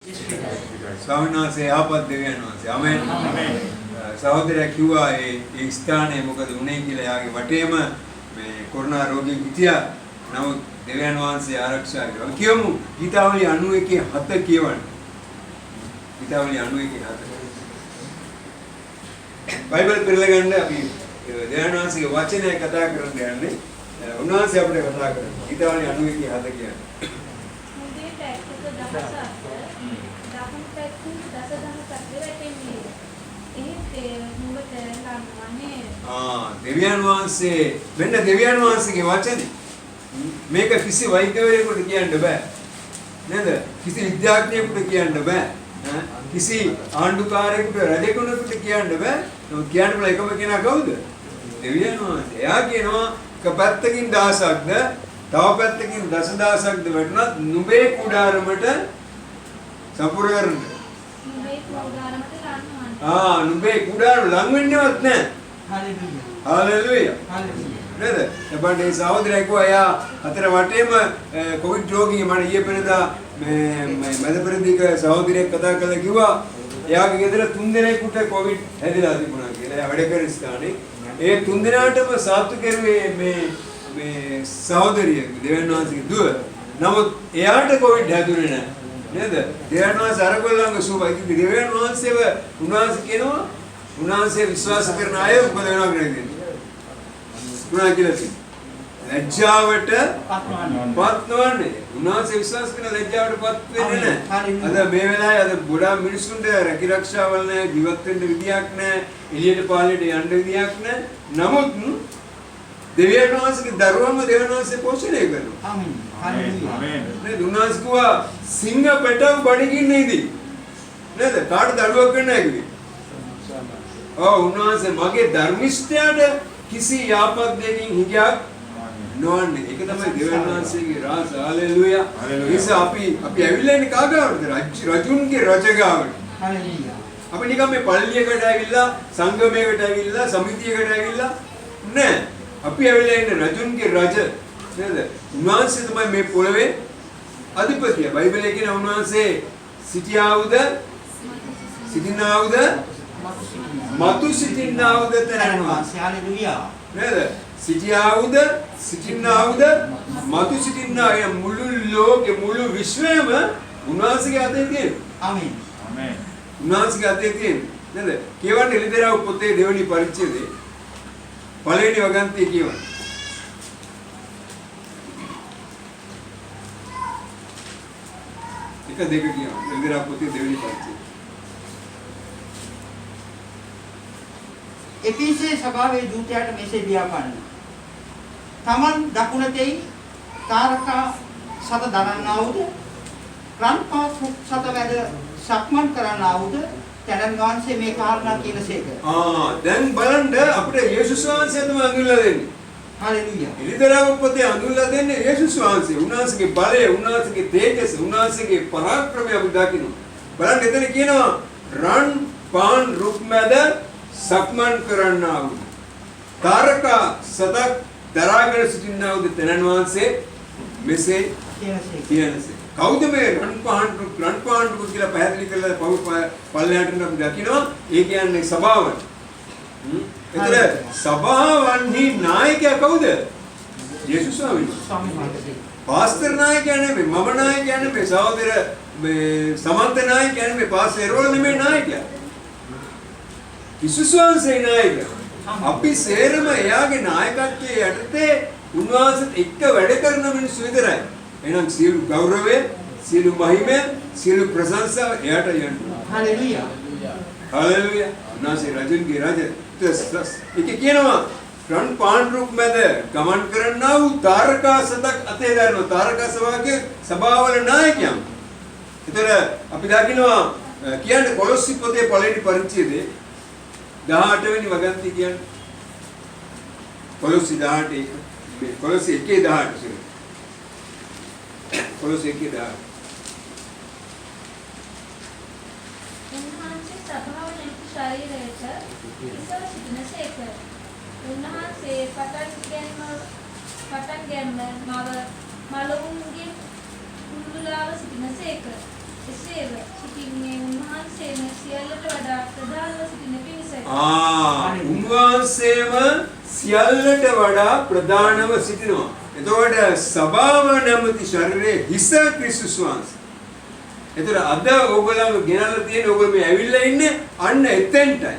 ස්වාමීන් වහන්සේ යහපත් දෙවියන් වහන්සේ ආමෙන් සහෝදරයා කිව්වා ඒ ස්ථානයේ මොකද උනේ කියලා යාගේ වටේම මේ කොරෝනා රෝගී හිටියා. නමුත් දෙවියන් වහන්සේ ආරක්ෂා කළා. කියමු ගීතාවලි 91:7 කියවන්න. ගීතාවලි 91:7 බයිබල් පෙරලගන්න අපි දෙවියන් වහන්සේගේ වචනය කතා කරන්න යන්නේ. උන්වහන්සේ අපිට කතා කරනවා. ගීතාවලි 91:7 කියන්නේ. දෙවියන් වහන්සේ මෙන්න දෙවියන් වහන්සේගේ වචනේ මේක කිසි වෛද්‍යවරයෙකුට කියන්න බෑ නේද? කිසි විද්‍යාඥයෙකුට කියන්න බෑ. කිසි ආණ්ඩුකාරයෙකුට රජෙකුට කියන්න බෑ. නමුත් කියන්න බල එකම කෙනා කවුද? දෙවියන් වහන්සේ. එයා කියනවා එක පැත්තකින් දහසක්ද තව පැත්තකින් දසදහසක්ද වැටුණත් නුඹේ කුඩාරමට සපුර කරන්න. නුඹේ කුඩාරමට ලං නුඹේ කුඩාරම ලං වෙන්නේවත් නැහැ. Hallelujah. නේද? එබැවින් ඒ සහෝදරයා කිව්වා එයා අතර වටේම කොවිඩ් රෝගී මම ඊයේ පෙරේදා මේ මැදපෙරදිග සහෝදරයෙක් කතා කරලා කිව්වා එයාගේ ගෙදර 3 දෙනෙකුට කොවිඩ් හැදිලා තිබුණා කියලා. එයා වැඩ කරන ස්ථානේ ඒ 3 දෙනාටම සාත්තු කරුවේ මේ සහෝදරිය දෙවියන් වහන්සේගේ දුව. නමුත් එයාට කොවිඩ් හැදුනේ නැහැ. නේද? දෙවියන් වහන්සේ අරගොල්ලන්ගේ සුවයි දෙවියන් වහන්සේව උන්වහන්සේ කියනවා උන්වහන්සේ විශ්වාස කරන අය මොකද වෙනවා කියන්නේ? උනා කියලා තියෙනවා. ලැජ්ජාවට පත් නොවන්නේ. උන්වහන්සේ විශ්වාස කරන ලැජ්ජාවට පත් වෙන්නේ නැහැ. අද මේ වෙලාවේ අද ගොඩාක් මිනිස්සුන්ට රැකිරක්ෂාවල් නැහැ, ජීවත් වෙන්න විදියක් නැහැ, එළියට පාලෙට යන්න විදියක් නැහැ. නමුත් දෙවියන් වහන්සේගේ දරුවන්ව දෙවියන් වහන්සේ පෝෂණය කරනවා. ආමෙන්. ආමෙන්. නේද? උන්වහන්සේ කිව්වා සිංහ පැටව බඩගින්නේදී. නේද? කාටද අඩුවක් වෙන්නේ නැහැ කිව්වේ. උන්වහන්සේ මගේ ධර්මිෂ්ඨයාට කිසි යාපත් දෙකින් හිගයක් නොවන්නේ. ඒක තමයි දෙවියන් වහන්සේගේ රාජ. හalleluya. ඒස අපි ඇවිල්ලා ඉන්නේ කාගාවටද? රජුන්ගේ රජගාවට. හalleluya. අපි නිකන් මේ පල්ලියකට ඇවිල්ලා සංගමයකට ඇවිල්ලා සමිතියකට ඇවිල්ලා නෑ. අපි ඇවිල්ලා ඉන්නේ රජුන්ගේ රජ. නේද? උන්වහන්සේ තමයි මේ පොළවේ අධිපතිය. බයිබලයේ කියන උන්වහන්සේ සිටියාවුද? සිටිනාවුද? මතු සිටින්නාවුද තැනනවා. හalleluya. නේද? සිටියාවුද? සිටින්නාවුද? මතු සිටින්නා ය මුළු ලෝකෙ මුළු විශ්වයම උන්වහන්සේගේ අතේ තියෙනවා. ආමෙන්. ආමෙන්. උන්වහන්සේගේ අතේ තියෙනවා. නේද? කියවන්නේ එළිදරව් පොතේ දෙවෙනි පරිච්ඡේදයේ පළවෙනි වගන්තිය කියවන්නේ. එක දෙක කියවන්නේ. එළිදරව් පොතේ දෙවෙනි පරිච්ඡේදය. එපිසේ සභාවේ දූතයාට මෙසේ ලියාපන්න. තමන් දකුණතෙයි තාරකා සත දරන්නාවුද රන්පාත් සත වැඩ සක්මන් කරන්නාවුද තැනන් වහන්සේ මේ කාරණා කියනසේක. දැන් බලන්න අපිට යේසුස් වහන්සේ තමයි අඳුල්ලා දෙන්නේ. හalleluya. එළිදරව් පොතේ අඳුල්ලා දෙන්නේ යේසුස් වහන්සේ. උන්වහන්සේගේ බලය, උන්වහන්සේගේ තේජස, උන්වහන්සේගේ පරාක්‍රමය අපි දකිනවා. බලන්න එතන කියනවා රන් පාන් රුක් මැද සක්මන් කරන්නාවුද තාරකා සතක් දරාගෙන සිටින්නාවුද තැනන් වහන්සේ මෙසේ කියනසේ. කවුද මේ රන් පාන් රුක් කියලා පැහැදිලි කරලා පල්ලයට අපි දකිනවා. ඒ කියන්නේ සභාවන්. ඒතර සභාවන්හි නායකයා කවුද? යේසුස් ස්වාමීන්. පාස්තර් නායකයා නෙමෙයි, මම නායකයා නෙමෙයි, සහෝදර මේ සමන්ත නායකයා නෙමෙයි, පාස්තර් එරෝල නෙමෙයි නායකයා. යේසුස් වහන්සේ නායකයා. අපි සේරම එයාගේ නායකත්වයේ යටතේ උන්වහන්සේත් එක්ක වැඩ කරන මිනිස්සු විතරයි. එහෙනම් සියලු ගෞරවය, සියලු මහිමය, සියලු ප්‍රශංසාව එයාට යන්න. හalleluya. හalleluya. උන්වහන්සේ රජුන්ගේ රජ. ඒක කියනවා රන් පාන් රුක් මැද ගමන් කරන්නා වූ තාරකා සතක් අතේ දරනවා. තාරකා සභාවල නායකයා. ඒතර අපි දකිනවා කියන්නේ කොලොස්සි පොතේ පළවෙනි පරිච්ඡේදයේ 18 වෙනි වගන්තිය කියන්නේ කොලොස්සි 18 කොලොස්සි 1:18 කොලොස්සි 1:18 උන්වහන්සේ සභාව නැති ශරීරයට ඉසව සිටිනසේක. උන්වහන්සේ පටන් ගැන්ම මව මලවුන්ගේ කුළුලාව සිටිනසේක. එසේව සිටින්නේ උන්වහන්සේම සියල්ලට වඩා ප්‍රධානව සිටින පිණිසයි. උන්වහන්සේම සියල්ලට වඩා ප්‍රධානව සිටිනවා. එතකොට සභාව නැමැති ශරීරයේ හිස ක්‍රිස්තුස් වහන්සේ. එතකොට අද ඕගොල්ලෝ ගෙනල්ලා තියෙන ඕගොල්ලෝ මේ ඇවිල්ලා ඉන්නේ අන්න එතෙන්ටයි.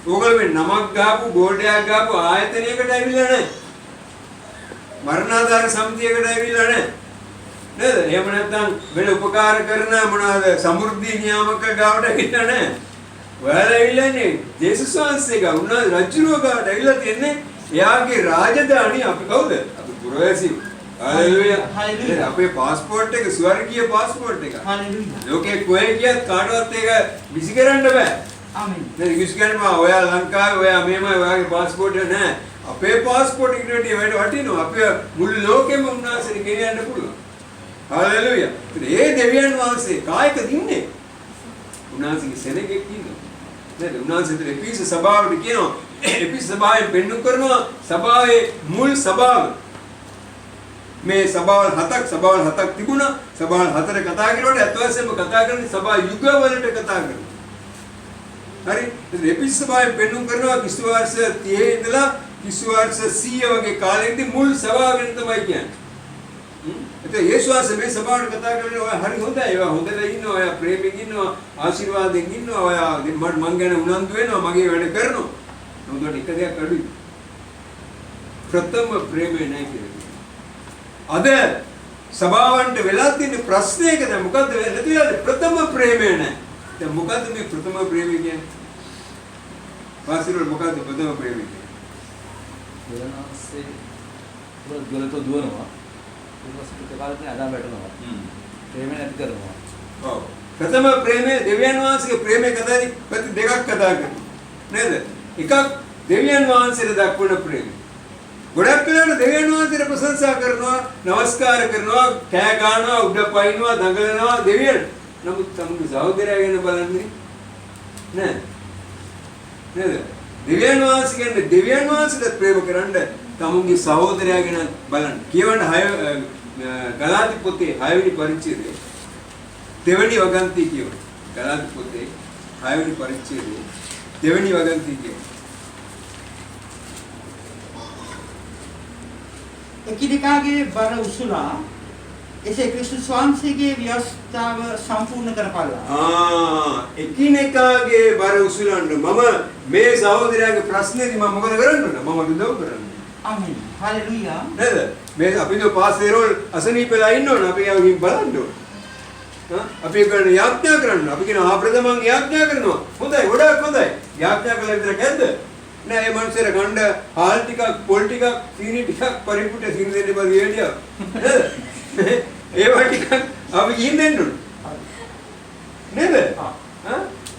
ඕගොල්ලෝ මේ නමක් ගහපු බෝඩයක් ගහපු ආයතනයකට ඇවිල්ලා නැහැ. මරණාධාර සමිතියකට ඇවිල්ලා නැහැ. නේද? එහෙම නැත්නම් වෙන උපකාර කරන මොනවාද සමෘද්ධි නියාමක ගාවට ඇවිල්ලා නැහැ. ඔයාලා ඇවිල්ලා ඉන්නේ ජේසුස් වහන්සේ ගාව උන්වහන්සේ රජුරුව ගාවට ඇවිල්ලා තියන්නේ එයාගේ රාජධානිය අපි කවුද? අපි පුරවැසියෝ. හalleluya. හalleluya. අපේ પાස්පෝර්ට් එක ස්වර්ගීය પાස්පෝර්ට් එක. හalleluya. ලෝකේ කොහේ ගියත් කාටවත් ඒක විසි කරන්න බෑ. ආමෙන්. නේද? විසි කරනවා ඔයා ලංකාවේ ඔයා මෙහෙමයි ඔයාගේ પાස්පෝර්ට් එක නැහැ. අපේ પાස්පෝර්ට් එකට වටිනවා. අපේ මුළු ලෝකෙම උන්වහන්සේට ගෙනියන්න පුළුවන්. හalleluya. ඒ දෙවියන් වහන්සේ කායක දින්නේ. උන්වහන්සේගේ සෙනගෙක් ඉන්නවා. නේද? උන්වහන්සේ එපිස සභාවට කියනවා. එපිස සභාවෙන් පෙන්නු කරනවා සභාවේ මුල් සභාව. මේ සභාවල් හතක් තිබුණා. සභාවල් හතර කතා කරනකොට අත් වශයෙන්ම කතා කරන්නේ සභා යුගවලට කතා කරනවා. හරි? එපිස සභාවෙන් පෙන්නු කරනවා කිසි වර්ෂ 30 ඉඳලා කිසි වර්ෂ 100 වගේ කාලෙකදී මුල් සභාව ගැන තමයි කියන්නේ. එතකොට යේසුස් වහන්සේ මේ සභාවට කතා කරන්නේ ඔය හරි හොඳයි. ඒවා හොඳට ඉන්නවා. ඔය ප්‍රේමයෙන් ඉන්නවා. ආශිර්වාදයෙන් ඉන්නවා. ඔය මං ගැන උනන්දු වෙනවා. මගේ වැඩ කරනවා. නමුත් එක දෙයක් අඩුයි. ප්‍රථම ප්‍රේමය නැහැ කියලා. අද සභාවන්ට වෙලා තියෙන ප්‍රශ්නයක දැන් මොකද්ද වෙන්නේ? නැතිවද ප්‍රථම ප්‍රේමය නැහැ. දැන් මොකද්ද මේ ප්‍රථම ප්‍රේමය කියන්නේ? වාසිරවල මොකද්ද ප්‍රථම ප්‍රේමය කියන්නේ? දෙවනාසේ ගලතෝ දුවනවා. ඊපස්සේ කාලේ අදා වැටෙනවා. ප්‍රේමය නැති කරනවා. ඔව්. ප්‍රථම ප්‍රේමය දෙවියන් වහන්සේගේ ප්‍රේමය කතාවේ පැති දෙකක් කතා කරනවා. නේද? එකක් දෙවියන් වහන්සේට දක්වන ප්‍රේමය. ගොඩක් වෙලාවට දෙවියන් වහන්සේට ප්‍රශංසා කරනවා, නමස්කාර කරනවා, කෑ ගන්නවා, උඩ පයින්නවා, දඟලනවා දෙවියන්. නමුත් තමගේ සහෝදරයා ගැන බලන්නේ නෑ. නේද? දෙවියන් වහන්සේ කියන්නේ දෙවියන් වහන්සේට ප්‍රේම කරන්න තමුන්ගේ සහෝදරයා ගැන බලන්න. කියවන්න ගලාති පොතේ 6 වෙනි පරිච්ඡේදයේ දෙවෙනි වගන්තිය කියවන්න. ගලාති පොතේ 6 වෙනි පරිච්ඡේදයේ දෙවෙනි වගන්තිය කියවන්න. එකිනෙකාගේ බර උසුලා එසේ ක්‍රිස්තුස් වහන්සේගේ ව්‍යවස්ථාව සම්පූර්ණ කරපළා. එකිනෙකාගේ බර උසුලන්න මම මේ සහෝදරයාගේ ප්‍රශ්නේදී මම මොකද කරන්නේ? මම උදව් කරන්නේ. ආමෙන්. හalleluya. නේද? මේ අපි දෝ පාස්තරෝල් අසනීපලා ඉන්නවනේ අපි යවමින් බලන්න ඕන. අපි කරන යාඥා කරන්න. අපි කියන ආප්‍රදමන් යාඥා කරනවා. හොඳයි, ගොඩාක් හොඳයි. යාඥා කළා විතර කැද්ද? නෑ මේ මනුස්සයර ගණ්ඩ හාල් ටිකක්, පොල් ටිකක්, සීනි ටිකක් පරිප්පුට සීනි දෙන්න බෑ වේලිය. නේද? ඒවා ටිකක් අපි ගිහින් දෙන්න ඕන. නේද?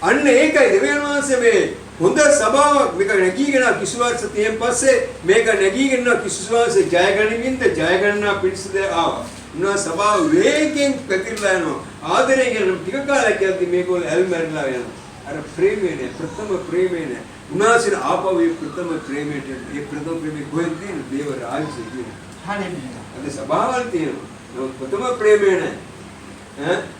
අන්න ඒකයි දෙවියන් වහන්සේ මේ හොඳ සභාවක් මේක නැගීගෙන කිසි වර්ෂ 30න් පස්සේ මේක නැගීගෙන කිසි වර්ෂ ජය ගනිමින්ද ජය ගන්නා පිණිසද ආවා. උනා සභාව වේගෙන් පැතිරලා යනවා. ආදරයෙන් යන ටික කාලයක් යද්දි මේකෝල ඇල්මැරිලා යනවා. අර ප්‍රේමය නේ ප්‍රථම ප්‍රේමය නේ. උනාසිර ආපවේ ප්‍රථම ප්‍රේමයට ඒ ප්‍රථම ප්‍රේමය කොහෙන්ද තියෙන්නේ? දේව රාජ්‍යයේ තියෙන්නේ. හalleluya. අද සභාවල් තියෙනවා. නමුත් ප්‍රථම ප්‍රේමය නේ.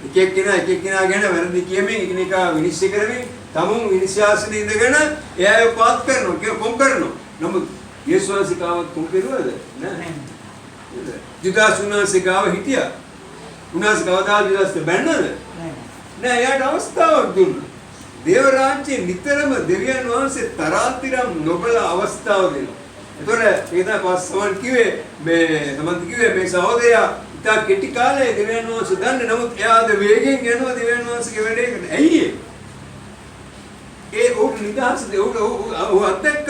එක එක්කෙනා ගැන වැරදි කියමින් එකිනෙකා විනිශ්චය කරමින් තමුන් විනිශ්චයාසනේ ඉඳගෙන එයාව පාත් කරනවා කියලා කොම් කරනවා. නමුත් යේසුස් වහන්සේ කාවත් කොම් කරුවද? නෑ. ජුදාස් වහන්සේ ගාව හිටියා. උනාස් කවදා ජුදාස් බැන්නද? නෑ. එයාට අවස්ථාවක් දුන්නා. දේව රාජ්‍යයේ නිතරම දෙවියන් වහන්සේ තරාතිරම් නොබල අවස්ථාව දෙනවා. ඒතොර ඒ තමයි පස්සවන් කිව්වේ මේ සහෝදරයා ඉතා කෙටි කාලේ දෙවියන් වහන්සේ දන්නේ. නමුත් එයාද වේගෙන් යනවා දෙවියන් වහන්සේගේ වැඩේකට. ඇයි ඒ උට නිදහස උ අත්දැක්ක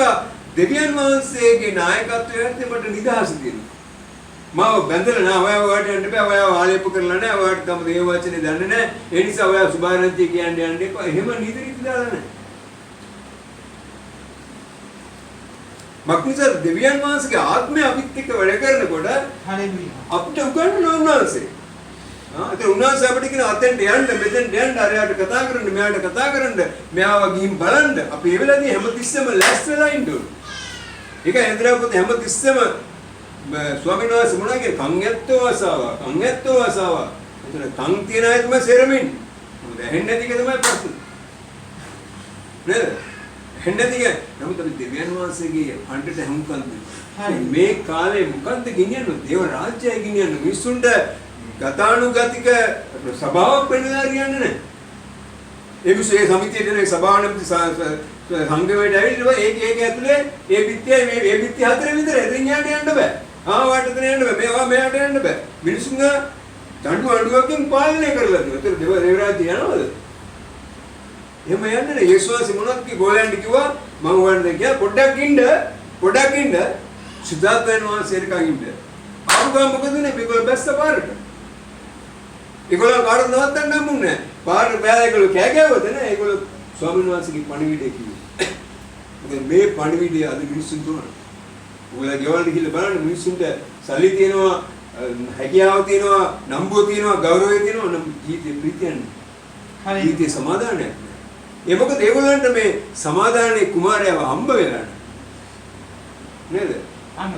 දෙවියන් වහන්සේගේ නායකත්වයට මට නිදහස දෙනවා. මාව බැඳලා නෑ ඔයාව යන්න බෑ. ඔයාව ආලේප කරලා නෑ. ඔයාට තම දේව වචනේ දන්නේ නෑ. ඒ නිසා ඔයා සුභාරන්තිය කියන්න යන්න එපා. එහෙම නිදිරිත් දාලා නෑ. මක්නිසර් දෙවියන් වහන්සේගේ ආත්මය අපිත් එක්ක වැඩ කරනකොට හalleluya. අපිට උගන්වනවා උන්වහන්සේ. ඒක උන්වහන්සේ අපිට කියන අතෙන්ට යන්න මෙතෙන්ට යන්න අරයට කතා කරන්න මෙයාට කතා කරන්න මෙයාව ගිහින් බලන්න. අපි ඒ වෙලාවේදී හැමතිස්සෙම ලෑස්ති වෙලා ඉන්න ඕනේ. ඒක ඇන්ද්‍රාපොත හැමතිස්සෙම ස්වාමීන් වහන්සේ මොනවා කියන්නේ කන් ඇත්තෝ අසාවා එතන කන් තියන අය තමයි සෙරමින්. මොකද ඇහෙන්නේ නැති එක තමයි ප්‍රශ්න. නේද? ඇහෙන්නේ නැති එක. නමුත් අපි දෙවියන් වහන්සේගේ හඬට හුම්කන් දෙන්න. මේ කාලේ මොකද්ද ගෙනියන්නේ? දේව රාජ්‍යය ගෙනියන්නේ. මිනිසුන්ට ගතානුගතික සභාවක් වෙන්නලා හරියන්නේ නැහැ. ඒ විශ්වයේ සමිතියට නේ සභාවනපති සංගමයට ඇවිල්ලා ඒක ඇතුලේ ඒ පිටියේ මේ පිටිය හතර විතර එදින් යන්න බෑ. ආවට එතන යන්න බෑ. මේවා මෙයාට යන්න බෑ. මිනිසුන්ව දඬු අඬුවකින් පාලනය කරලා තියෙනවා. ඒතර දේව රාජ්‍ය යනවද? එහෙම යන්නේ නැහැ. යේසුස් මොනවද කි ගෝලයන්ට කිව්වා මම වන්ද ගියා පොඩ්ඩක් ඉන්න සිතාත් වෙනවා සේරකන් ඉන්න. ආපුගම මොකද නේ මේගොල්ලෝ බැස්ස පාරට. ඒගොල්ලෝ කාටවත් නවත්තන්න හම්බුනේ නැහැ. පාර බෑලා ඒගොල්ලෝ කෑ ගැව්වද නේ? ඒගොල්ලෝ ස්වාමීන් වහන්සේගේ පණිවිඩය කිව්වේ. මොකද මේ පණිවිඩය අද මිනිස්සුන් තුනට. ඔයලා ගෙවල්ට ගිහලා බලන්න මිනිස්සුන්ට සල්ලි තියෙනවා, හැකියාව තියෙනවා, නම්බුව තියෙනවා, ගෞරවය තියෙනවා, නම් ජීවිතේ ප්‍රීතියන්නේ. ජීවිතේ සමාදානයක්. ඒ මොකද ඒගොල්ලන්ට මේ සමාදානයේ කුමාරයව හම්බ වෙලා නේද?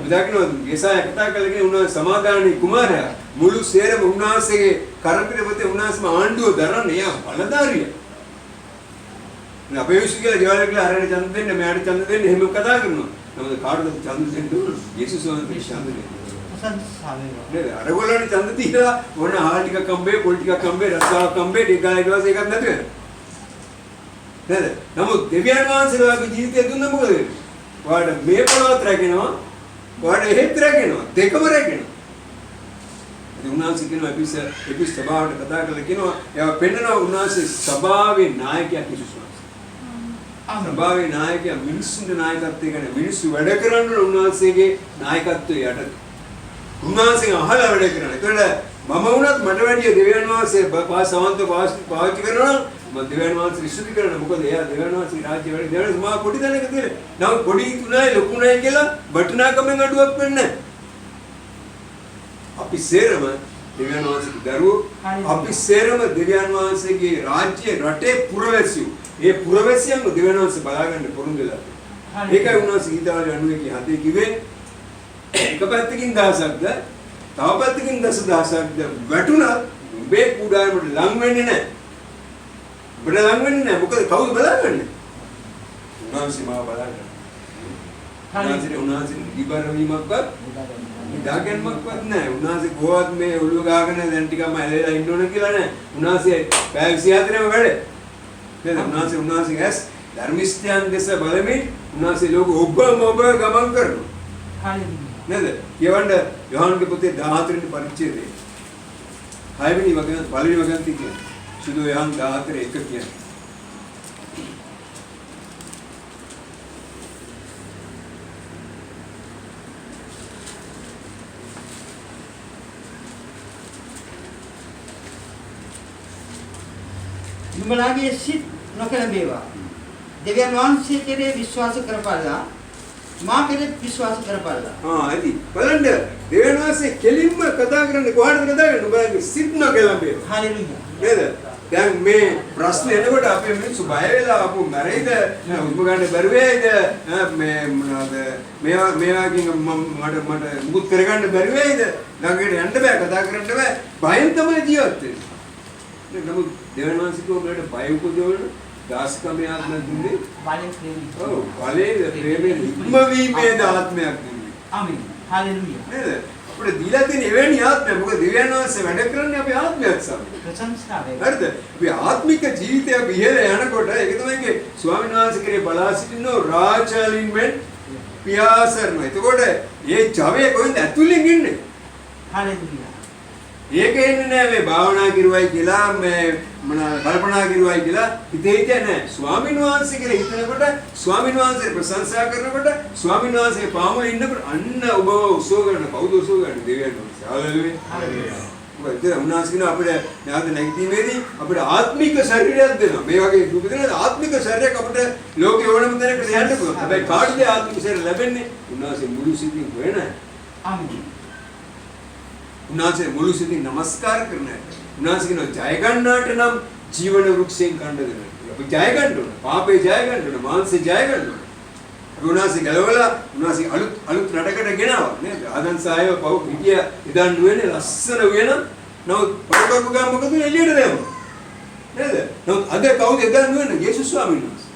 විදාකිනෝ යසාය කතා කළේ උනා සමාදානයේ කුමාරයා මුළු සේරම උන්වහන්සේගේ කරපිටපතේ උන්වහන්සේම ආණ්ඩුව දරන්නේ යා බලධාරිය. නේ අපේ විශ්ව කියලා ගෙවල් කියලා හරියට ඡන්ද දෙන්න මෙයාට ඡන්ද දෙන්න එහෙම කතා කරනවා. නමුත් කාටද ඡන්ද දෙන්න ඕන? යේසුස් වහන්සේ ඡන්ද දෙන්න. නේද? අරගොල්ලන්ට ඡන්ද දීලා ඕන ආහාර ටිකක් කම්බේ, පොල් ටිකක් කම්බේ, රස්සාවක් කම්බේ, ටිකයි ඊට පස්සේ එකක් නැතුව. නේද? නමුත් දෙවියන් වහන්සේලාගේ ජීවිතය දුන්න මොකද වෙන්නේ? ඔයාලට මේ පොළොවත් රැගෙනවා, ඔයාලට එහෙත් රැගෙනවා, දෙකම රැගෙනවා. ඉතින් උන්වහන්සේ කියනවා එපිස් සභාවට කතා කරලා කියනවා එයා පෙන්නනවා උන්වහන්සේ සභාවේ නායකයා කිසිස් වහන්සේ. සභාවේ නායකයා මිනිස්සුන්ගේ නායකත්වය ගැන මිනිස්සු වැඩ කරන්න උන්වහන්සේගේ නායකත්වය යටතේ. උන්වහන්සේ අහලා වැඩ කරනවා. ඒතකොට මම වුණත් මට වැඩිය දෙවියන් වහන්සේ සමන්ත පාවිච්චි කරනවා මම දෙවියන් වහන්සේ විශ්වාස කරනවා. මොකද එයා දෙවියන් වහන්සේ රාජ්‍ය වැඩ දෙවියන් මා පොඩි දැනක තියෙන. නම් පොඩි තුනයි ලොකු නයි කියලා වටිනාකමෙන් අඩුවක් වෙන්නේ නැහැ. අපි සේරම දෙවියන් වහන්සේගේ දරුවෝ. අපි සේරම දෙවියන් වහන්සේගේ රාජ්‍ය රටේ පුරවැසියෝ. ඒ පුරවැසියන්ව දෙවියන් වහන්සේ බලාගන්න පොරොන්දු වෙලා. ඒකයි උන්වහන්සේ ගීතාවලිය 90 කිව්වේ එක පැත්තකින් දහසක්ද තව පැත්තකින් දසදහසක්ද වැටුණා උඹේ කුඩාරමට ලං වෙන්නේ නැහැ. උඹට ලං වෙන්නේ නැහැ. මොකද කවුද බලාගන්නේ? උන්වහන්සේ මාව බලාගන්න. උන්වහන්සේ ඉබර වීමක්වත් දාගන්මක්වත් නැහැ. උන්වහන්සේ කොහොමද මේ ඔළුව ගාගෙන දැන් ටිකක්ම ඇලෙලා ඉන්න ඕන කියලා නැහැ. උන්වහන්සේ පැය 24ම වැඩ. නේද? උන්වහන්සේ ඇස් ධර්මිෂ්ඨයන් දෙස බලමින් උන්වහන්සේ ලෝක ඔබ ගමන් කරනවා. නේද? කියවන්න යෝහන්ගේ පොතේ 14 වෙනි පරිච්ඡේදයේ 6 වෙනි වගන පළවෙනි වගන තියෙනවා. සුදු යෝහන් 14 1 කියන්නේ. නුඹලාගේ සිත් නොකැළඹේවා. දෙවියන් වහන්සේ කෙරේ විශ්වාස කරපළා. මා කෙරෙත් විශ්වාස කරපළා. ඇති. බලන්න දෙවියන් වහන්සේ කෙලින්ම කතා කරන්නේ කොහොමද කතා කරන්නේ? නුඹලාගේ සිත් නොකැළඹේවා. හාලෙලූයා. නේද? දැන් මේ ප්‍රශ්න එනකොට අපේ මිනිස්සු බය වෙලා අපු මැරෙයිද? උඹ ගන්න බැරි වෙයිද? මේ මොනවාද? මේවාකින් මට මුකුත් කරගන්න බැරි වෙයිද? ළඟට යන්න බෑ, කතා කරන්න බෑ. බයෙන් තමයි ජීවත් වෙන්නේ. නමුත් දෙවියන් වහන්සේ කෝමලට බය උපදවන දාස්කමේ ආත්ම දුන්නේ. බලෙන් ප්‍රේමී. ඔව්, බලේ ප්‍රේමේ ඉක්මවීමේ ආත්මයක් දුන්නේ. ආමේන්. හාලෙලූයා. නේද? අපිට දීලා තියෙන එවැනි ආත්මයක්. මොකද දෙවියන් වහන්සේ වැඩ කරන්නේ අපේ ආත්මයත් සමග. ප්‍රශංසා වේ. හරිද? අපි ආත්මික ජීවිතය අපි ඉහළ යනකොට ඒක තමයි ස්වාමීන් වහන්සේ කෙරේ බලා සිටින රාජාලින් මෙන් පියාසරන. එතකොට මේ ජවයේ කොහෙන්ද ඇතුලෙන් ඉන්නේ? හාලෙලූයා. ඒක එන්නේ නැහැ මේ භාවනා කරුවයි කියලා මේ මොන කල්පනා කරුවයි කියලා හිතේ හිතේ නැහැ. ස්වාමීන් වහන්සේ කියලා හිතනකොට ස්වාමීන් වහන්සේ ප්‍රශංසා කරනකොට ස්වාමීන් වහන්සේ පාමුල ඉන්නකොට අන්න ඔබ උසව ගන්න කවුද උසව ගන්න දෙවියන් වහන්සේ. හාලෙලූයා. මොකද උන්වහන්සේ අපිට ඥාත නැගීමේදී අපිට ආත්මික ශරීරයක් දෙනවා. මේ වගේ රූප දෙනවා ආත්මික ශරීරයක් අපිට ලෝකේ ඕනම තැනකට යන්න පුළුවන්. හැබැයි කාටද ආත්මික ශරීරය ලැබෙන්නේ? උන්වහන්සේ මුළු සිතින් වෙන. ආමේන්. උන්වහන්සේ මුළු සිතින් නමස්කාර කරනවා. උන්වහන්සේ කියනවා ජය ගන්නාට නම් ජීවන වෘක්ෂයෙන් කණ්ඩ දෙනවා. අපි ජය ගන්න ඕන. පාපේ ජය ගන්න ඕන. මාංශේ ජය ගන්න ඕන. උන්වහන්සේ ගලවලා උන්වහන්සේ අලුත් රටකට ගෙනාවා නේද? ආදන් සායව පව් හිටිය ඉදන් නුවනේ ලස්සන වෙන නමුත් පොරොක්කු ගාම මොකද එළියට දැම්මා. නේද? නමුත් අද කවුද එදන් වෙන්නේ? යේසුස් ස්වාමීන් වහන්සේ.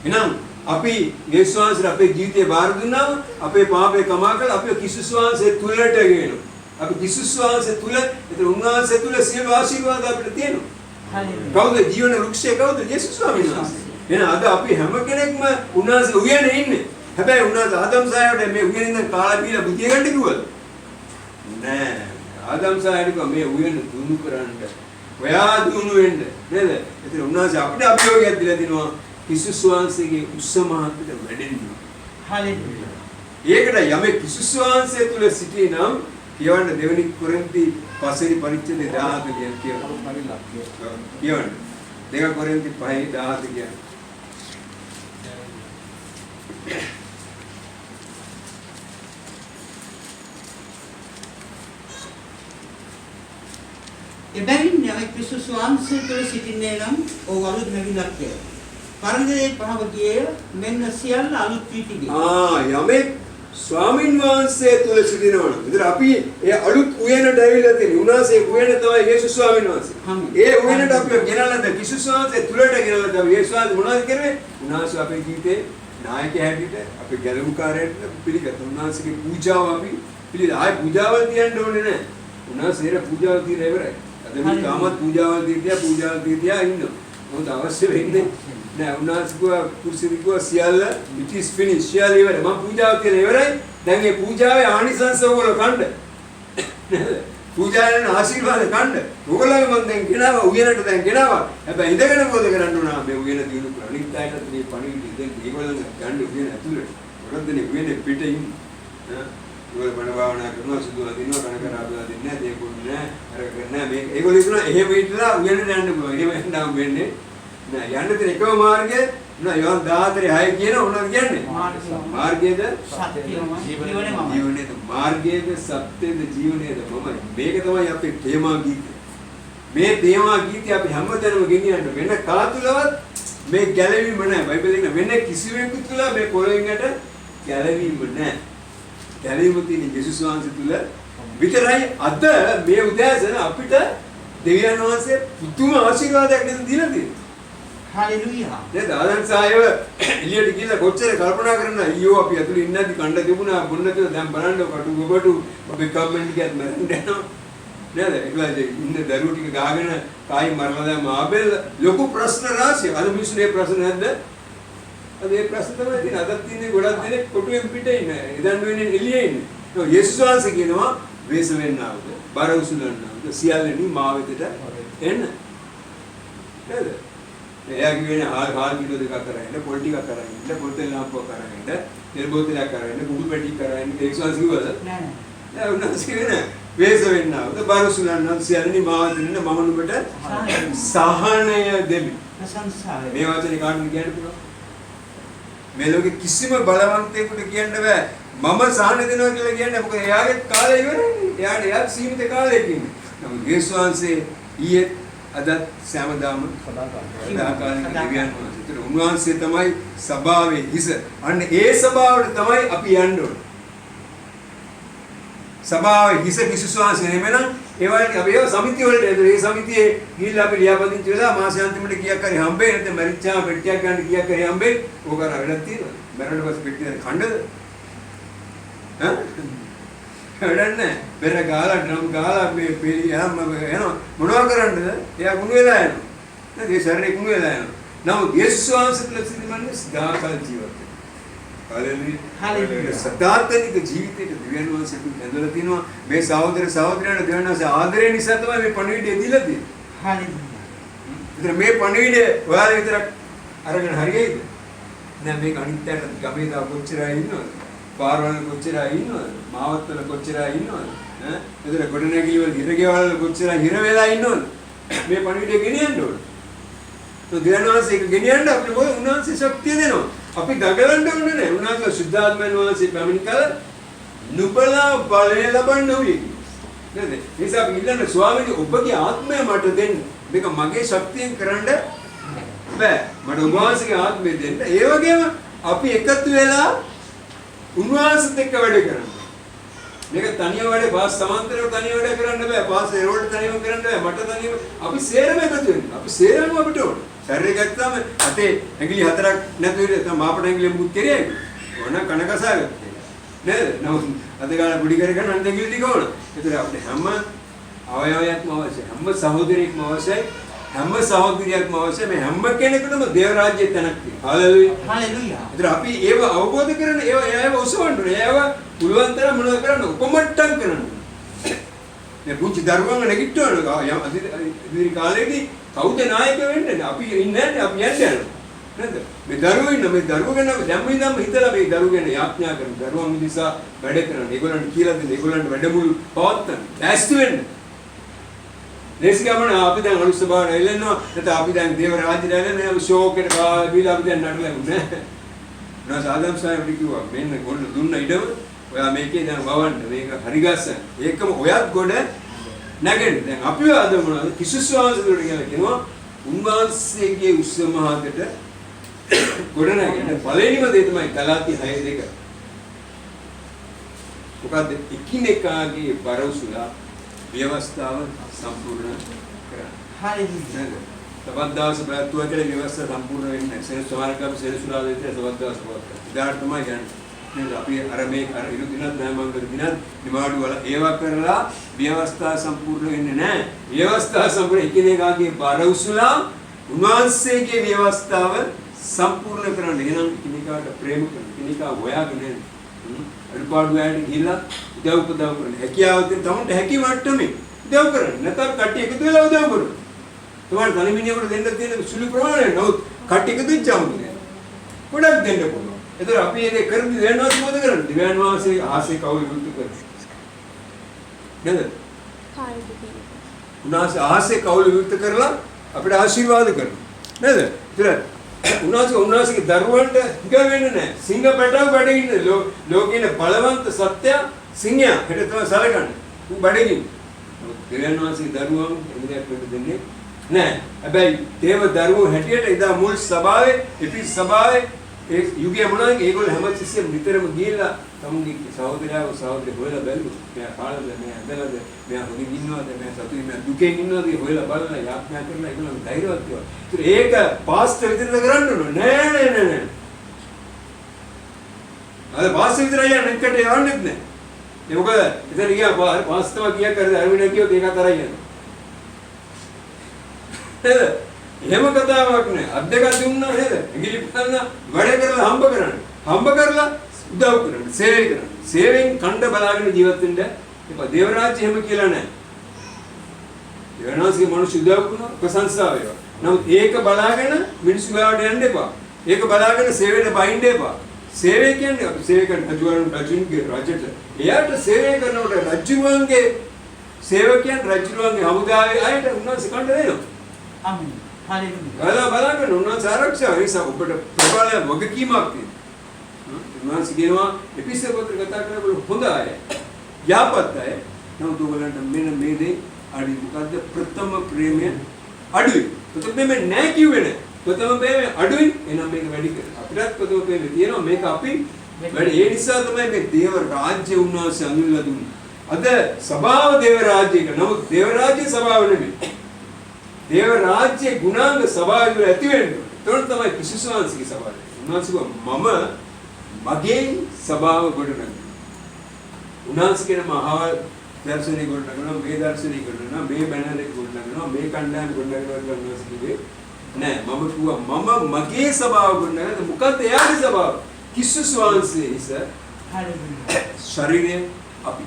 එහෙනම් අපි යේසුස් වහන්සේට අපේ ජීවිතේ බාර දුන්නාම අපේ පාපේ කමා කළා අපි ක්‍රිස්තුස් වහන්සේ තුලට ගෙනවා. අපි ක්‍රිස්තුස් වහන්සේ තුල ඒතර උන්වහන්සේ තුල සියලු ආශිර්වාද අපිට තියෙනවා. හරියට. කවුද ජීවන වෘක්ෂය කවුද? යේසුස් ස්වාමීන් වහන්සේ. එහෙනම් අද අපි හැම කෙනෙක්ම උන්වහන්සේ උයනේ ඉන්නේ. හැබැයි උන්වහන්සේ ආදම් සායට මේ උයනේ ඉඳන් කාලා බීලා බුදිය ගන්න කිව්වද? නෑ. ආදම් සායට කිව්වා මේ උයන දුනු කරන්න. ඔයා දුනු වෙන්න. නේද? ඒතර උන්වහන්සේ අපිට අභියෝගයක් දීලා තිනවා. ක්‍රිස්තුස් වහන්සේගේ උත්සම අපිට වැඩෙන්න. හරියට. ඒකට යමෙක් ක්‍රිස්තුස් වහන්සේ තුල සිටී නම් කියවන්න දෙවෙනි කොරින්ති 5 පරිච්ඡේදය 17 කියනවා. කියවන්න. 2 කොරින්ති 5 17 කියනවා. එබැවින් යමෙක් ක්‍රිස්තුස් වහන්සේ තුළ සිටින්නේ නම් ඔහු අලුත් මැවිලක් ය. පරණදේ පහව ගියේ මෙන්න සියල්ල අලුත් වී තිබේ. යමෙක් ස්වාමින් වහන්සේ තුල සිටිනවනම් විතර අපි ඒ අලුත් උයනට ඇවිල්ලා තියෙන උනාසේ උයන තමයි යේසුස් ස්වාමීන් වහන්සේ. ඒ උයනට අපි ගෙනල්ලාද ක්‍රිස්තුස් වහන්සේ තුලට ගෙනල්ලාද අපි යේසුස් වහන්සේ මොනවද කරන්නේ? උනාසේ අපේ ජීවිතේ නායකයා හැටියට අපේ ගැලවුම්කාරයෙක් පිළිගත් උනාසේගේ පූජාව අපි පිළිලා ආයි පූජාවල් තියන්න ඕනේ නැහැ. උනාසේර පූජාවල් තියලා ඉවරයි. අද මේ තාමත් පූජාවල් තියලා ඉන්නවා. මොකද අවශ්‍ය වෙන්නේ නෑ උනාසකුව කුර්සිනිකුව සියල්ල it is finished සියල්ල ඉවරයි. මම පූජාව කියලා ඉවරයි. දැන් මේ පූජාවේ ආනිසංස ඔයගොල්ලෝ කන්න. පූජාවෙන් ආශිර්වාද කන්න. ඔයගොල්ලෝ මම දැන් ගෙනාවා උයනට දැන් ගෙනාවා. හැබැයි ඉඳගෙන මොකද කරන්න උනා මේ උයන දිනු කරා. අනිත් අයටත් මේ පණිවිඩය දැන් ඒගොල්ලෝ ගන්න උයන ඇතුළට. මොකදනේ උයනේ පිටින් ඒගොල්ලෝ බණ භාවනා කරනවා සුදු අදිනවා කන කරාබලා දෙන්නේ නැහැ දෙයක්වත් නැහැ. අර කරන්නේ නැහැ මේ ඒගොල්ලෝ ඉතන එහෙම ඉතලා උයනට යන්න පුළුවන්. එහෙම යන්නම් වෙන්නේ නෑ. යන්න තියෙන එකම මාර්ගය නෑ යෝහන් 14:6 කියන උනත් කියන්නේ මාර්ගයේද ජීවනයේද මාර්ගයේද සත්‍යයේද ජීවනයේද මම මේක තමයි අපේ තේමා ගීතය. මේ තේමා ගීතය අපි හැමතැනම ගෙනියන්න වෙන කාතුලවත් මේ ගැලවීම නෑ. බයිබලෙන් වෙන කිසිවෙකු තුල මේ පොළොවෙන්ට ගැලවීම නෑ. ගැලවීම තියෙන යේසුස් වහන්සේ තුල විතරයි. අද මේ උදෑසන අපිට දෙවියන් වහන්සේ පුදුම ආශිර්වාදයක් නේද දීලා තියෙන්නේ. හalleluya. නේද? ආදම් සායව එළියට ගිහලා කොච්චර කල්පනා කරනවා අයියෝ අපි ඇතුළේ ඉන්න නැති කණ්ඩ තිබුණා බොන්න තිබුණා දැන් බලන්න කටු ගොබටු අපි කමෙන්ට් එකක් මරන්න යනවා. නේද? ඒකලා ඉන්න දරුවෝ ටික ගහගෙන කායි මරලා දැන් ආබෙල් ලොකු ප්‍රශ්න රාශිය. අද මිනිස්සුනේ ප්‍රශ්න නැද්ද? අද ඒ ප්‍රශ්න තමයි තියෙන්නේ. අදත් තියෙන්නේ ගොඩක් දෙනෙක් කොටුවෙන් පිටේ ඉන්නේ. එදන් වෙන්නේ එළියේ ඉන්නේ. ඒ යේසුස් වහන්සේ කියනවා වේස වෙන්නවද? බර උසුලන්නවද? සියල්ලනි මා වෙතට එන්න. නේද? එයා කියන්නේ හාල් කිලෝ දෙකක් කරගෙන පොල් ටිකක් කරගෙන පොල් තෙල් ලාම්පුවක් කරගෙන තෙල් බෝතලයක් කරගෙන කුඩු පැටි කරගෙන ඒක්සස් කිව්වද නෑ නෑ උන්වහන්සේ කියන්නේ වේස වෙන්නවද බරසුලන්නවද සියල්ලනි මාව දෙන්න මම නුඹට සහනය දෙමි. ප්‍රශංසාව. මේ වචනේ කාටද කියන්න පුළුවන්? මේ ලෝකේ කිසිම බලවන්තයෙකුට කියන්න බෑ මම සහන දෙනවා කියලා කියන්නේ. මොකද එයාගේ කාලය ඉවරයි. එයාට සීමිත කාලයක ඉන්නේ. නමුත් යේසුස් වහන්සේ ඊයේ අද සෑමදාම සදාකාලික දෙවියන් වහන්සේ. උන්වහන්සේ තමයි සභාවේ හිස. අන්න ඒ සභාවට තමයි අපි යන්න ඕනේ. සභාවේ හිස කිසිස් වහන්සේ නෙමෙයි. ඒ වගේ අපි ඒ සමිතිය වලට ඒ සමිතියේ ගිහිල්ලා අපි ලියාපදිංචි වෙලා මාසාන්තිමට කීයක් හරි හම්බෙයි නැත්නම් මරිච්චා පෙට්ටියක් ගන්න කීයක් හරි හම්බෙයි. ඕක කරා වැඩක් තියෙනවා. මරණ පස්සේ පෙට්ටිය කණ්ඩද? වැඩන්නේ බෙර ගාලා ඩ්‍රම් ගාලා මේ පිළි යම යනවා මොනවා කරන්නද? එයා කුණු වෙලා යනවා. නේද? ඒ ශරීරේ කුණු වෙලා යනවා. නමුත් යේසුස් වහන්සේ තුළ සිටින්නේ සදාකාල ජීවත් වෙනවා. හalleluya. සදාතනික ජීවිතයක දෙවියන් වහන්සේ ඇඳලා තිනවා. මේ සහෝදර සහෝදරයන්ට දෙවියන් වහන්සේ ආදරය නිසා තමයි මේ පණිවිඩය දීලා තියෙන්නේ. හalleluya. ඒතර මේ පණිවිඩය ඔයාලා විතරක් අරගෙන හරියයිද? නෑ මේක අනිත්‍යයට ගමේ තා කොච්චර අය ඉන්නවද? පාරවල කොච්චර අය ඉන්නවද? මාවත්වල කොච්චර අය ඉන්නවද? ඈ ඒතර ගොඩනැගිලි වල හිරගෙවල් වල කොච්චර හිර වෙලා ඉන්නවද? මේ පණිවිඩය ගෙනියන්න ඕනේ. તો දෙවියන් වහන්සේ ඒක ගෙනියන්න අපිට මොකද උන්වහන්සේ ශක්තිය දෙනවා. අපි දඟලන්න ඕනේ නැහැ. උන්වහන්සේ සුද්ධාත්මයන් වහන්සේ පැමිණ කල නුඹලා බලය ලබන්න ඕනේ. නේද? ඒ නිසා අපි ඉල්ලන්නේ ස්වාමීනි ඔබගේ ආත්මය මට දෙන්න. මේක මගේ ශක්තියෙන් කරන්න බෑ. මට ඔබ වහන්සේගේ ආත්මය දෙන්න. ඒ වගේම අපි එකතු වෙලා උන්වහන්සේත් එක්ක වැඩ කරනවා. මේක තනියම වැඩේ පාස් සමාන්තරව තනියම වැඩ කරන්න බෑ. පාස් ඒරෝල්ට තනියම කරන්න බෑ. මට තනියම අපි සේරම එකතු වෙනවා. අපි සේරම අපිට ඕන. ශරීරය ගත්තාම අතේ ඇඟිලි හතරක් නැතුව ඉතින් මාපට ඇඟිලි මුකුත් කෙරේ. ඕන කන කසාගත්තා. නේද? නමුත් අද ගාන පුඩි කරගෙන අන්න ඇඟිලි ටික ඕන. ඒතර අපිට හැම අවයවයක්ම අවශ්‍යයි. හැම සහෝදරයෙක්ම අවශ්‍යයි. හැම සහෝදරියක්ම අවශ්‍යයි. මේ හැම කෙනෙකුටම දේව රාජ්‍යයේ තැනක් තියෙනවා. හාලෙලුයා. හalleluya. ඒතර අපි ඒව අවබෝධ කරගෙන ඒව උසවන්න ඕනේ. ඒව පුළුවන් තරම් මොනවද කරන්න උපමට්ටම් කරන්න. මේ පුංචි දරුවන්ව නැගිටවන්න ඉදිරි කාලේදී කවුද නායක වෙන්නේ? අපි ඉන්නේ නැහැ. අපි යන්නේ නේද? මේ දරුවෝ ඉන්න මේ දරුවෝ ගැන දැම්ම ඉඳන්ම හිතලා මේ දරුවෝ ගැන යාඥා කරන දරුවන් නිසා වැඩ කරන. ඒගොල්ලන්ට කියලා දෙන්න. ඒගොල්ලන්ට වැඩමුළු පවත්වන්න. ඈස්තු වෙන්න. ලේසි ගමන අපි දැන් අනුස්සභාවට ඇවිල්ලා නැත්නම් අපි දැන් දේව රාජ්‍යයට ඇවිල්ලා ෂෝක් එකට බීලා අපි දැන් නටලා නෑ. නෑ ආදම් සාහිබ් කිව්වා මෙන්න ගොල්ල දුන්න ඉඩම ඔයා මේකේ දැන් වවන්න මේක හරි ගස්සන්න. ඒකම ඔයත් ගොඩ නැගෙන්න. දැන් අපි ආද මොනවද කිසුස්වාංශවලට කියලා කියනවා උන්වහන්සේගේ උස්සමහතට ගොඩ නැගෙන්න. පළවෙනිම දේ තමයි ගලාති 6:2. මොකද එකිනෙකාගේ බරවුසුලා व्यवस्था संपूर्ण haleluya. तबद्दास प्रयत्न करे व्यवस्था संपूर्ण වෙන්නේ නැහැ. සමාරක අපි සෙනසුරාදා විතර තබද්දාස පවත් කරා. ඉදාට තමයි යන්නේ. නේද? අපි අර මේ අර ඉරු දිනත් නෑමංගල දිනත් නිමාඩු වල ඒවා කරලා व्यवस्था संपूर्ण වෙන්නේ නැහැ. व्यवस्था संपूर्ण එකිනෙකාගේ බර උසුලා උන්වහන්සේගේ व्यवस्थाව संपूर्ण කරන්න. එහෙනම් එකිනෙකාට ප්‍රේම කරන්න. එකිනෙකා හොයාගෙන අඩුපාඩු වලට ගිහිල්ලා උදව් කරන්න. හැකියාව තියෙන තමන්ට හැකි මට්ටමේ උදව් කරන්න. නැත්නම් කට්ටිය එකතු වෙලා උදව් කරන්න. તમારે ධන මිනිහෙකුට දෙන්න තියෙන සුළු ප්‍රමාණය නමුත් කට්ටිය එකතු වෙච්චාම ගොඩක් දෙන්න පුළුවන්. ඒතර අපි ඒක කරන්නේ දෙවන්වාස මොකද කරන්නේ? දිව්‍යන් වාසේ ආසේ කවුරු විරුද්ධ කරන්නේ? නේද? උනාසේ ආසේ කවුරු විරුද්ධ කරලා අපිට ආශිර්වාද කරනවා. නේද? ඒතර උනාසේගේ දරුවන්ට හිග වෙන්නේ නැහැ. සිංහ පැටව බඩේ ඉන්න ලෝකේන බලවන්ත සත්‍ය සිංහයා හෙට තමයි සලකන්නේ. ඌ බඩගින්. දිව්‍යන් වාසේ දරුවන් එමුදයක් වෙන්න දෙන්නේ නැහැ. හැබැයි දේව දරුවෝ හැටියට එදා මුල් සභාවේ එපි සභාවේ ඒ යුගයේ මොනවාද ඒගොල්ලෝ හැම තිස්සෙම නිතරම ගිහිල්ලා තමුන්ගේ සහෝදරයව සහෝදරිය හොයලා බැලුවා. මෙයා කාලද මෙයා ඇදලාද මෙයා හොගින් ඉන්නවද මෙයා සතුටින් මෙයා දුකෙන් ඉන්නවද හොයලා බලලා යාඥා කරලා ඒගොල්ලෝ ධෛර්යවත් වෙනවා. ඒක පාස්ටර් විතරද කරන්න ඕන නෑ. අද පාස්ටර් විතරයි යන්නේ එකට යන්නෙත් නෑ. ඒ මොකද ඉතින් ගියා පාස්ටර්ව කියා කරද අරවිනා කියොත් ඒක අතරයි යන්නේ. එහෙම කතාවක් නෑ. අද්දක දුන්නා නේද? ඉංග්‍රීසි පුතන්න වැඩ කරලා හම්බ කරන්න. හම්බ කරලා උදව් කරන්න. සේවය කරන්න. සේවෙන් කණ්ඩ බලාගෙන ජීවත් වෙන්න එපා. දේව රාජ්‍ය එහෙම කියලා නෑ. දේවනාසගේ මිනිස්සු උදව් කරනවා ප්‍රශංසා වේවා. නමුත් ඒක බලාගෙන මිනිස්සු ගාවට යන්න එපා. ඒක බලාගෙන සේවයට බහින්න එපා. සේවය කියන්නේ අපි සේවය කරන රජුන්ගේ රජට. එයාට සේවය කරනකොට රජුන්ගේ සේවකයන් රජුන්ගේ හමුදාවේ අයට උන්වහන්සේ කණ්ඩ දෙනවා. Amen. Hallelujah. බලන්න උන්වහන්සේ ආරක්ෂා නිසා ඔබට ප්‍රබල වගකීමක් තියෙනවා. උන්වහන්සේ කියනවා එපිසෝඩ් පොතේ කතා කරනකොට හොඳ අය, යාපත් අය, නමුත් ඔයගලන්ට මෙන්න මේ දේ අඩි මොකද්ද ප්‍රථම ප්‍රේමය අඩුයි. ප්‍රථම ප්‍රේමය නැහැ කිව්වේ නෑ. ප්‍රථම ප්‍රේමය අඩුයි. එහෙනම් මේක වැඩි කරලා. අපිටත් ප්‍රථම ප්‍රේමය තියෙනවා මේක අපි වැඩි. ඒ නිසා තමයි මේ දේව රාජ්‍ය උන්වහන්සේ අඳුල්ලා දුන්නේ. අද සභාව දේව රාජ්‍යයක. නමුත් දේව රාජ්‍ය සභාව නෙමෙයි. දේව රාජ්‍ය ගුණාංග සභාව වල ඇති වෙන්නේ. ඒතකොට තමයි කිසිසාංශික සභාව. උන්වහන්සේ මම මගේ සභාව ගොඩනගනවා. උන්වහන්සේ කියන මහා දර්ශනය ගොඩනගනවා, මේ දර්ශනය ගොඩනගනවා, මේ බැනරේ ගොඩනගනවා, මේ කණ්ඩායම ගොඩනගනවා කියලා උන්වහන්සේ කිව්වේ නෑ. මම කිව්වා මම මගේ සභාව ගොඩනගනවා. මොකද එයාගේ සභාව කිසිසාංශයේ ඉස ශරීරය අපි.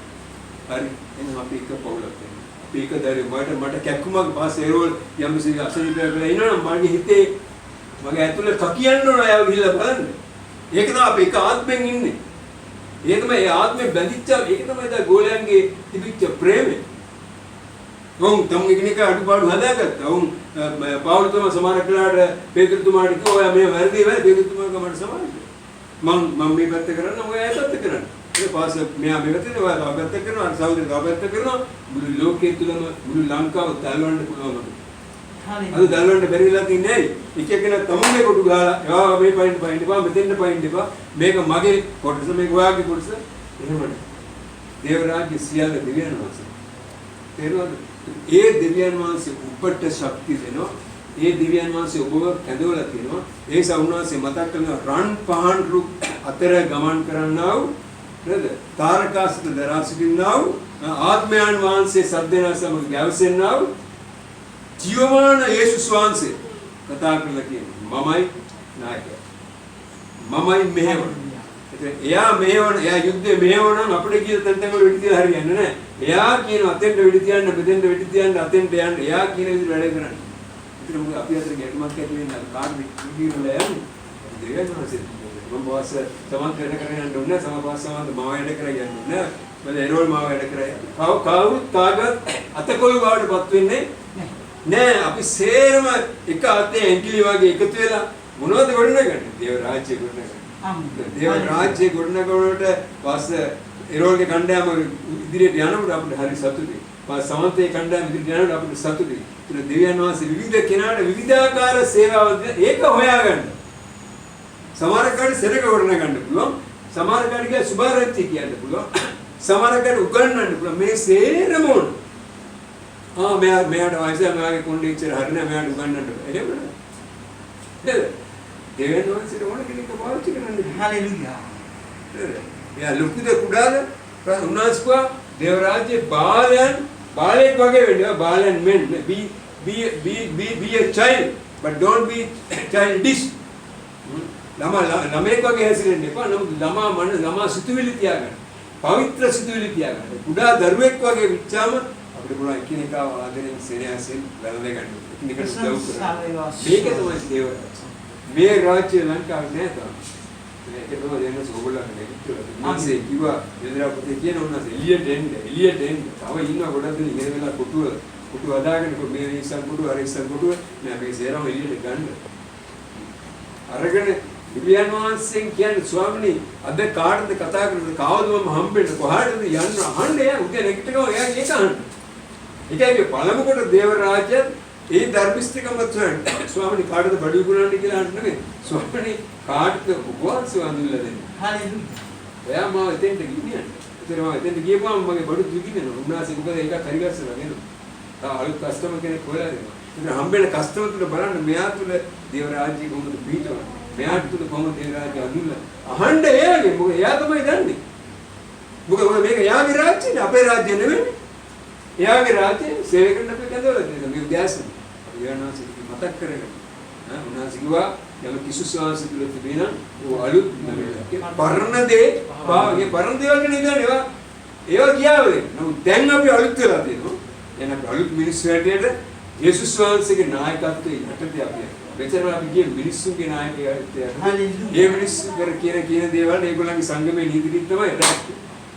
හරි. එහෙනම් අපි එක පවුලක් ඒක මට කැක්කුමක් පස්සේ රෝල් යම්සි අසනීපයක් වෙලා ඉන්නවනම් මගේ හිතේ මගේ ඇතුලේ කකියන්න ඕන අයව ගිහිල්ලා බලන්න. ඒක තමයි අපි එක ආත්මෙන් ඉන්නේ. ඒ තමයි ඒ ආත්මෙ බැඳිච්චා. ඒක තමයි දා ගෝලයන්ගේ තිබිච්ච ප්‍රේමය. උන් තමුන් එකිනෙක අඩුපාඩු හදාගත්තා. උන් පෞල්තුමා සමහර කලාට පේතුතුමාට කිව්වා ඔයා මේ වැරදි වෙයි පේතුතුමාට මට සමානයි. මම මේ පැත්ත කරන්න ඔයා ඒ පැත්ත කරන්න. ඒ පාස මෙයා මෙතන ඔයා පැත්ත කරනවා සහෝදරය පැත්ත කරනවා මුළු ලෝකයේ තුලම මුළු ලංකාව දල්වන්න පුළුවන්. අද දල්වන්න බැරි වෙලා තින්නේ එක එකන තමුන්ගේ කොටු ගහලා එයා මේ පයින් එපා මෙතෙන් පයින් එපා මේක මගේ කොටස මේක ඔයාගේ කොටස එහෙමද දේව රාජ්‍ය සියල්ල දෙවියන් වහන්සේ. තේරුණාද? ඒ දෙවියන් වහන්සේ උපට ශක්තිය දෙනවා. ඒ දෙවියන් වහන්සේ ඔබව කැඳවලා තියෙනවා. ඒ සවුන්වහන්සේ මතක් කරන රන් පහන් රුක් අතර ගමන් කරන්නා වූ නේද? තාරකාසුත දරා සිටින්නා වූ ආත්මයන් වහන්සේ සද්දේනා සමග ගැවසෙන්නා වූ ජීවමාන යේසුස් වහන්සේ කතා කරලා කියනවා මමයි නායකයා. මමයි මෙහෙවන. එයා මෙහෙවන, එයා යුද්ධේ මෙහෙවන අපිට කියන තැනට වෙඩි තියලා හරියන්නේ නැහැ. එයා කියන අතෙන්ට වෙඩි තියන්න, මෙතෙන්ට වෙඩි තියන්න, අතෙන්ට යන්න. එයා කියන විදිහට වැඩ කරන්නේ. ඒතර මොකද අපි අතර ගැටුමක් ඇති වෙන්නේ කාර්ය විදිහට යන්නේ. දෙවියන් වහන්සේ මම බොස් සමන් කරගෙන යන්න ඕනේ. සමපාස සමන් මාව වැඩ කරගෙන යන්න ඕනේ. මම එරෝල් මාව වැඩ කරා. කවුරුත් කාගත් අතකොළු බවටපත් වෙන්නේ නෑ. අපි සේරම එක අතේ ඇඟිලි වගේ එකතු වෙලා මොනවද ගොඩනගන්නේ? දේව රාජ්‍ය ගොඩනගන්නේ. දේව රාජ්‍ය ගොඩනගනකොට පස්සේ එරෝල්ගේ කණ්ඩායම ඉදිරියට යනකොට අපිට හරි සතුටුයි. පස්සේ සමන්තේ කණ්ඩායම ඉදිරියට යනකොට අපිට සතුටුයි. ඒක දෙවියන් වහන්සේ විවිධ කෙනාට විවිධාකාර සේවාවල් ඒක හොයාගන්න. සමහර කාට සෙනග ගොඩනගන්න පුළුවන්. සමහර කාට කිය සුභාරච්චි කියන්න පුළුවන්. සමහර කාට උගන්වන්න පුළුවන්. මේ සේරම ඕන. මෙයාට වයසෙන් මෙයාගේ කුණ්ඩේ ඉච්චර හරිනේ මෙයාට උගන්වන්න. එහෙම නේද? දෙවියන් වහන්සේට ඕන කෙනෙක් පාවිච්චි කරන්න. හලෙලුයා. එයා ලොකුද කුඩාද? උන්වහන්සේ දේව රාජ්‍යයේ බාලයෙක් වගේ වෙන්න. බාලයන් men be a child but don't be childish. ළමෙක් වගේ හැසිරෙන්න එපා. නමුත් ළමා සිතුවිලි තියාගන්න. පවිත්‍ර සිතුවිලි තියාගන්න. කුඩා දරුවෙක් වගේ විච්චාම අපිට පුළුවන් එකිනෙකාව ආදරෙන් සෙනෙහසෙන් වැළඳ ගන්න. එකිනෙකට උදව් කරන්න. මේක තමයි දේව රාජ්‍ය. මේ රාජ්‍ය ලංකාවේ නෑ තාම. මේක තමයි දෙන්න ඕගොල්ලන්ට නෙගිටිව්. මාසේ කිව්වා දෙදරා පුතේ කියන උන්වහන්සේ එළියට එන්න. තව ඉන්න ගොඩක් දෙනෙක් ඉගෙන වෙලා කොටු හදාගෙන මේ ඉස්සන් කොටු අර ඉස්සන් කොටු නෑ මේ සේරම එළියට ගන්න. අරගෙන දෙවියන් වහන්සේන් කියන්නේ ස්වාමීනි අද කාටද කතා කරන්නේ කවවද මම හම්බෙන්නේ කොහාටද යන්න අහන්නේ උදේ නැගිටකම එයා ඒක අහන්න. ඒකයි පළමු කොට දේව රාජ්‍යත් ඒ ධර්මිෂ්ඨකම තමයි ස්වාමීනි කාටද බඩු විකුණන්නේ කියලා අහන්න නෙමෙයි. ස්වාමීනි කාටද උපවාසය අඳුල්ලා දෙන්නේ. හරියුයි. එයා මාව එතෙන්ට ගිහින් එතන මම එතෙන්ට ගියපුවම මගේ බඩු විකිනෙනවා. උන්වහන්සේ මොකද ඒක හරිගස්සලා නේද? අලුත් කස්ටමර් කෙනෙක් හොයලා දෙනවා. ඉතින් හම්බෙන කස්ටමර් තුල බලන්න මෙයා තුල දේව රාජ්‍ය කොහොමද පිටවන්නේ? මෙයා තුල කොහොමද දේව රාජ්‍ය අඳුල්ලා අහන්න එයාගේ මොකද එයා තමයි දන්නේ. මොකද මේක එයාගේ රාජ්‍යනේ අපේ රාජ්‍ය නෙවෙයි. එයාගේ රාජ්‍යය සේවය කරන්න අපි කැඳවලා තියෙනවා. මේ උදෑසන අපි යනවාසේ මතක් කරගන්න. උන්වහන්සේ කිව්වා යම කිසුසාංශ තුල තිබෙන ඕ අලුත් නෙවෙයි. පරණ දේ පාගේ පරණ දේවල් ගැන ඉඳලා ඒවා කියාවේ. නමුත් දැන් අපි අලුත් වෙලා තියෙනවා. දැන් අපි අලුත් මිනිස්සු හැටියට යේසුස් වහන්සේගේ නායකත්වයේ යටතේ අපි මෙතන අපි කිය මිනිස්සුගේ නායකයෙක්. මේ මිනිස්සු කර කියන දේවල් ඒගොල්ලන්ගේ සංගමයේ නීති තමයි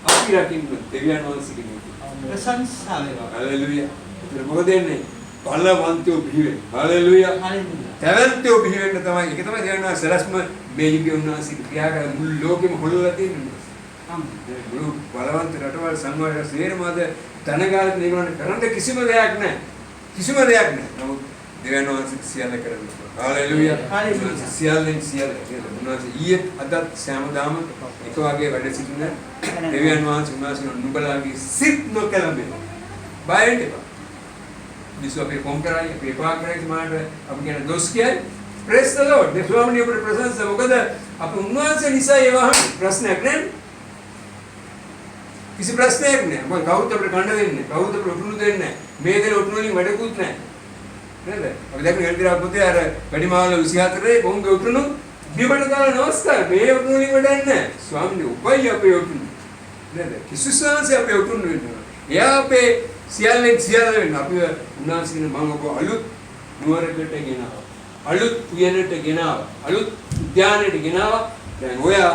අපි රකින්න දෙවියන් වහන්සේගේ නීති. ප්‍රශංසා වේවා. හලෙලුයා. ඒක මොකද එන්නේ? බලවන්තයෝ බිහි වෙන්න. හලෙලුයා. තැවැන්තයෝ බිහි වෙන්න තමයි. ඒක තමයි දෙවියන් වහන්සේ සලස්ම මේ යුගයේ උන්වහන්සේ ක්‍රියා කරන මුළු ලෝකෙම හොල්ලලා තියෙන්නේ. මුළු බලවන්ත රටවල් සංවර්ධන සේරමද ධනගාලත් මේගොල්ලන් කරන්න කිසිම දෙයක් නැහැ. කිසිම දෙයක් නැහැ. නමුත් දෙවියන් වහන්සේ සියල්ල කරන්නේ. හලෙලුයා. හලෙලුයා. සියල්ලෙන් සියල්ල. උන්වහන්සේ ඊයේ අදත් සෑමදාම එක වගේ වැඩ සිටින දෙවියන් වහන්සේ නුඹලාගේ සිත් නොකලඹේ. බයෙන් එපා. මිනිස්සු අපේ කොම්කරයි අපේ පාකරයි මාට අපි කියන දොස් කියයි. ප්‍රේස් ද ලෝඩ්. මේ ස්වාමීන් වහන්සේ ප්‍රශංසා මොකද අපි උන්වහන්සේ නිසා ඒවා ප්‍රශ්නයක් නෑ. කිසි ප්‍රශ්නයක් නෑ. මොකද කවුරුත් අපිට කන්න දෙන්නේ. කවුරුත් අපිට උතුණු දෙන්නේ නෑ. මේ දෙන උතුණු වලින් වැඩකුත් නෑ. නේද? අපි දැන් හෙල්දිරා පුතේ අර වැඩිමාවල 24 කොංගේ උතුණු බිමට දාලා නමස්කාර. මේ උතුණු වලින් වැඩක් නෑ. ස්වාමීන් උපයි අපේ උතුණු. නේද? කිසිසාංශ අපේ උතුණු වෙනවා. එයා අපේ සියල්ලෙන් සියල්ල වෙන අපි උන්වහන්සේ මම ඔබ අලුත් නුවරකට ගෙනාවා. අලුත් උයනට ගෙනාවා. අලුත් උද්‍යානයට ගෙනාවා. දැන් ඔයා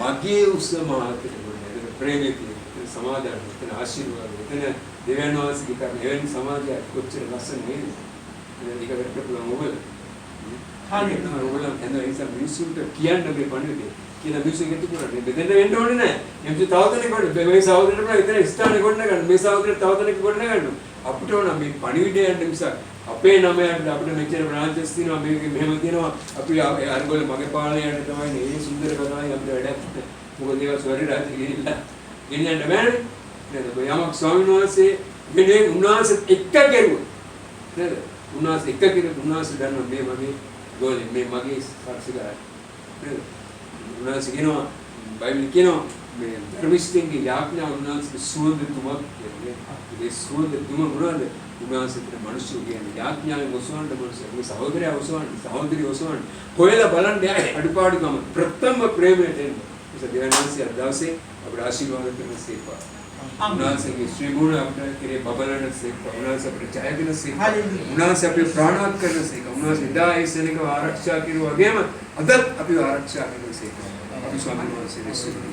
මගේ උසමාතට ගොඩනැගෙන ප්‍රේමයේ තියෙන සමාජය එතන ආශිර්වාද එතන දෙවියන් වහන්සේගේ කරන එවැනි සමාජයක් කොච්චර ලස්සන නේද? ඒක වෙන්න පුළුවන් ඔබ. හරියට ඔයගොල්ලෝ එන නිසා මිනිස්සුන්ට කියන්න බෑ පණිවිඩය. කියලා මිනිස්සු ගෙතු කරන්නේ. බෙදෙන්න වෙන්න ඕනේ නැහැ. එම්සි තවතනෙක් කොට මේ සහෝදරට බලා ඉතින් ස්ථානේ කොට නගන්න. මේ සහෝදරට තවතනෙක් කොට නගන්න. අපිට ඕන මේ පණිවිඩය යන්න නිසා අපේ නමයට අපිට මෙච්චර බ්‍රාන්චස් තියෙනවා මේක මෙහෙම තියෙනවා. අපි අරගොල්ල මගේ පාලනයට තමයි මේ සුන්දර කතාවයි අපිට වැඩක්. මොකද ඒවා ස්වර්ග රාජ්‍ය ගිහිල්ලා ගෙනියන්න බෑනේ. නේද? ඔබ යමක් ස්වාමීන් වහන්සේ ගෙනේ උන්වහන්සේ එක්ක කෙරුවා. නේද? උන්වහන්සේ එක්ක කෙරුවා උන්වහන්සේ දන්නවා මේ මගේ ගෝලෙ මේ මගේ සාක්ෂිකාරය. නේද? උන්වහන්සේ කියනවා බයිබල් කියනවා මේ ධර්මිෂ්ඨින්ගේ යාඥා උන්වහන්සේ සුවඳ තුමක් කියන්නේ. ඒ සුවඳ තුම මොනවාද? උන්වහන්සේ කියන මිනිස්සු කියන්නේ යාඥාවෙන් ඔසවන්න මිනිස්සු. මේ සහෝදරයා ඔසවන්න, සහෝදරිය ඔසවන්න. කොහෙලා බලන්න යායි අඩුපාඩුකම ප්‍රථම ප්‍රේමයට එන්න. ඒක දෙවනන්සේ අදවසේ අපේ ආශිර්වාද කරන සේපා. උන්වහන්සේගේ ශ්‍රී මුණ අපේ කෙරේ බබලන සේපා. උන්වහන්සේ අපේ ජයගෙන සේපා. උන්වහන්සේ අපේ ප්‍රාණවත් කරන සේපා. උන්වහන්සේ දායසනිකව ආරක්ෂා කිරුවා වගේම අදත් අපිව ආරක්ෂා කරන සේපා. අපි ස්වාමීන් වහන්සේ දෙසුනේ.